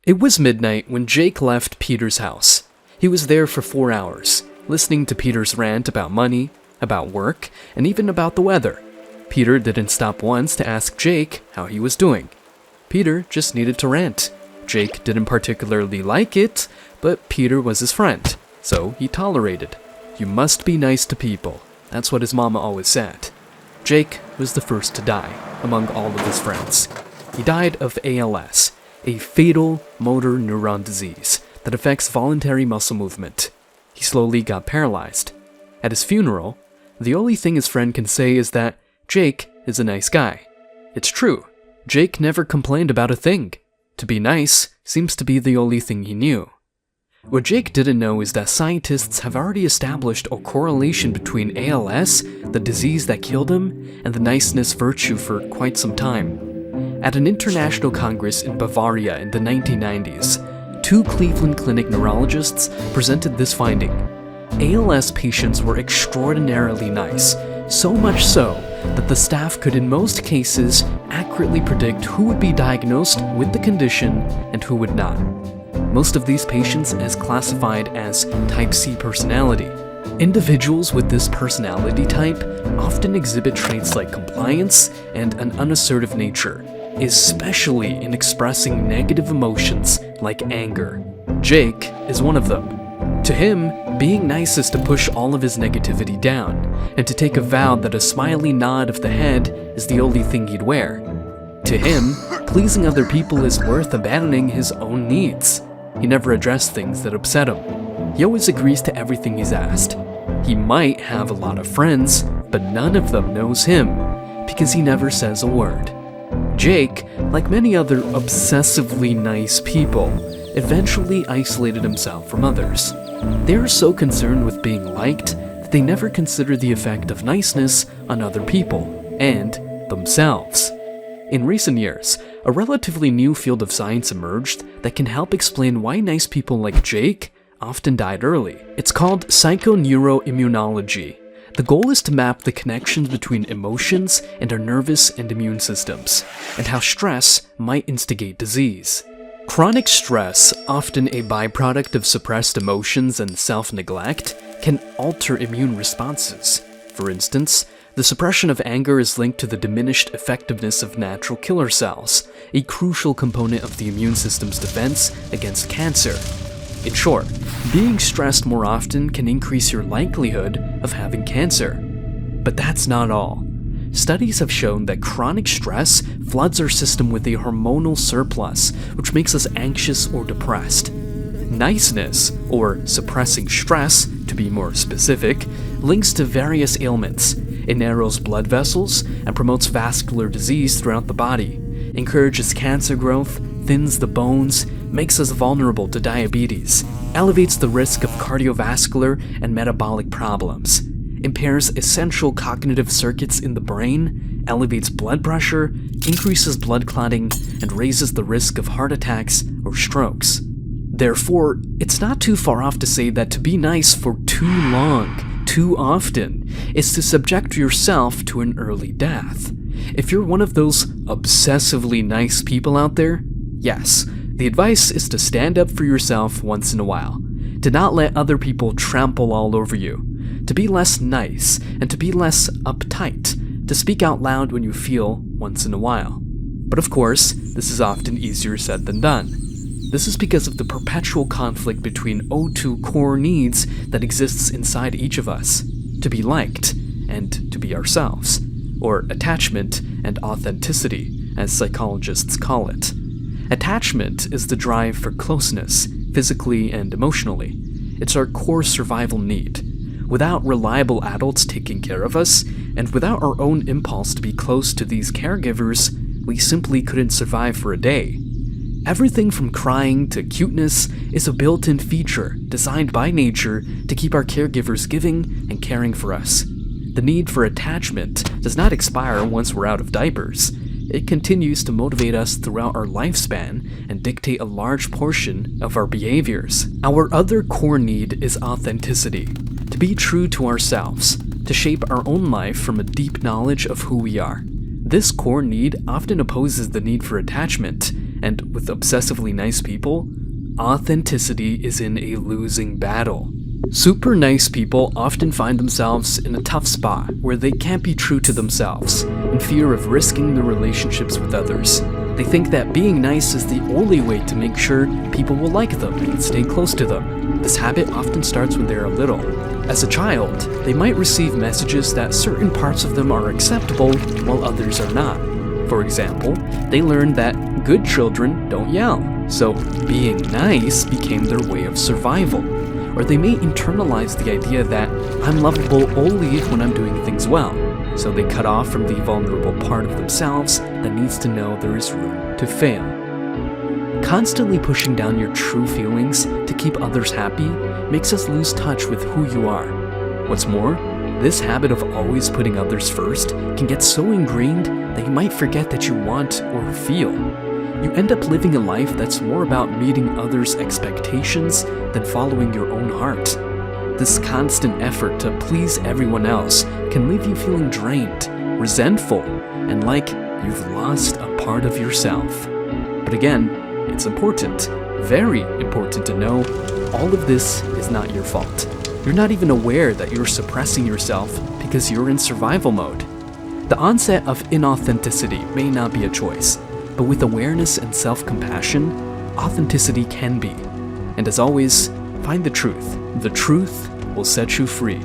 It was midnight when Jake left Peter's house. He was there for 4 hours, listening to Peter's rant about money, about work, and even about the weather. Peter didn't stop once to ask Jake how he was doing. Peter just needed to rant. Jake didn't particularly like it, but Peter was his friend, so he tolerated. You must be nice to people. That's what his mama always said. Jake was the first to die among all of his friends. He died of ALS, a fatal motor neuron disease that affects voluntary muscle movement. He slowly got paralyzed. At his funeral, the only thing his friend can say is that Jake is a nice guy. It's true. Jake never complained about a thing. To be nice seems to be the only thing he knew. What Jake didn't know is that scientists have already established a correlation between ALS, the disease that killed him, and the niceness virtue for quite some time. At an international congress in Bavaria in the 1990s, 2 Cleveland Clinic neurologists presented this finding. ALS patients were extraordinarily nice, so much so that the staff could in most cases accurately predict who would be diagnosed with the condition and who would not. Most of these patients as classified as type C personality. Individuals with this personality type often exhibit traits like compliance and an unassertive nature, especially in expressing negative emotions like anger. Jake is one of them. To him, being nice is to push all of his negativity down, and to take a vow that a smiley nod of the head is the only thing he'd wear. To him, pleasing other people is worth abandoning his own needs. He never addressed things that upset him. He always agrees to everything he's asked. He might have a lot of friends, but none of them knows him, because he never says a word. Jake, like many other obsessively nice people, eventually isolated himself from others. They are so concerned with being liked that they never consider the effect of niceness on other people and themselves. In recent years, a relatively new field of science emerged that can help explain why nice people like Jake often died early. It's called Psychoneuroimmunology. The goal is to map the connections between emotions and our nervous and immune systems, and how stress might instigate disease. Chronic stress, often a byproduct of suppressed emotions and self-neglect, can alter immune responses. For instance, the suppression of anger is linked to the diminished effectiveness of natural killer cells, a crucial component of the immune system's defense against cancer. In short, being stressed more often can increase your likelihood of having cancer. But that's not all. Studies have shown that chronic stress floods our system with a hormonal surplus, which makes us anxious or depressed. Niceness, or suppressing stress, to be more specific, links to various ailments. It narrows blood vessels and promotes vascular disease throughout the body, encourages cancer growth, thins the bones, makes us vulnerable to diabetes, elevates the risk of cardiovascular and metabolic problems, impairs essential cognitive circuits in the brain, elevates blood pressure, increases blood clotting, and raises the risk of heart attacks or strokes. Therefore, it's not too far off to say that to be nice for too long, too often, is to subject yourself to an early death. If you're one of those obsessively nice people out there, yes, the advice is to stand up for yourself once in a while, to not let other people trample all over you, to be less nice, and to be less uptight, to speak out loud when you feel once in a while. But of course, this is often easier said than done. This is because of the perpetual conflict between O2 core needs that exists inside each of us, to be liked and to be ourselves, or attachment and authenticity, as psychologists call it. Attachment is the drive for closeness, physically and emotionally. It's our core survival need. Without reliable adults taking care of us, and without our own impulse to be close to these caregivers, we simply couldn't survive for a day. Everything from crying to cuteness is a built-in feature designed by nature to keep our caregivers giving and caring for us. The need for attachment does not expire once we're out of diapers. It continues to motivate us throughout our lifespan and dictate a large portion of our behaviors. Our other core need is authenticity, to be true to ourselves, to shape our own life from a deep knowledge of who we are. This core need often opposes the need for attachment, And with obsessively nice people, authenticity is in a losing battle. Super nice people often find themselves in a tough spot where they can't be true to themselves, in fear of risking their relationships with others. They think that being nice is the only way to make sure people will like them and stay close to them. This habit often starts when they are little. As a child, they might receive messages that certain parts of them are acceptable while others are not. For example, they learned that good children don't yell, so being nice became their way of survival. Or they may internalize the idea that I'm lovable only when I'm doing things well, so they cut off from the vulnerable part of themselves that needs to know there is room to fail. Constantly pushing down your true feelings to keep others happy makes us lose touch with who you are. What's more, this habit of always putting others first can get so ingrained that you might forget that you want or feel. You end up living a life that's more about meeting others' expectations than following your own heart. This constant effort to please everyone else can leave you feeling drained, resentful, and like you've lost a part of yourself. But again, it's important, very important to know all of this is not your fault. You're not even aware that you're suppressing yourself because you're in survival mode. The onset of inauthenticity may not be a choice, but with awareness and self-compassion, authenticity can be. And as always, find the truth. The truth will set you free.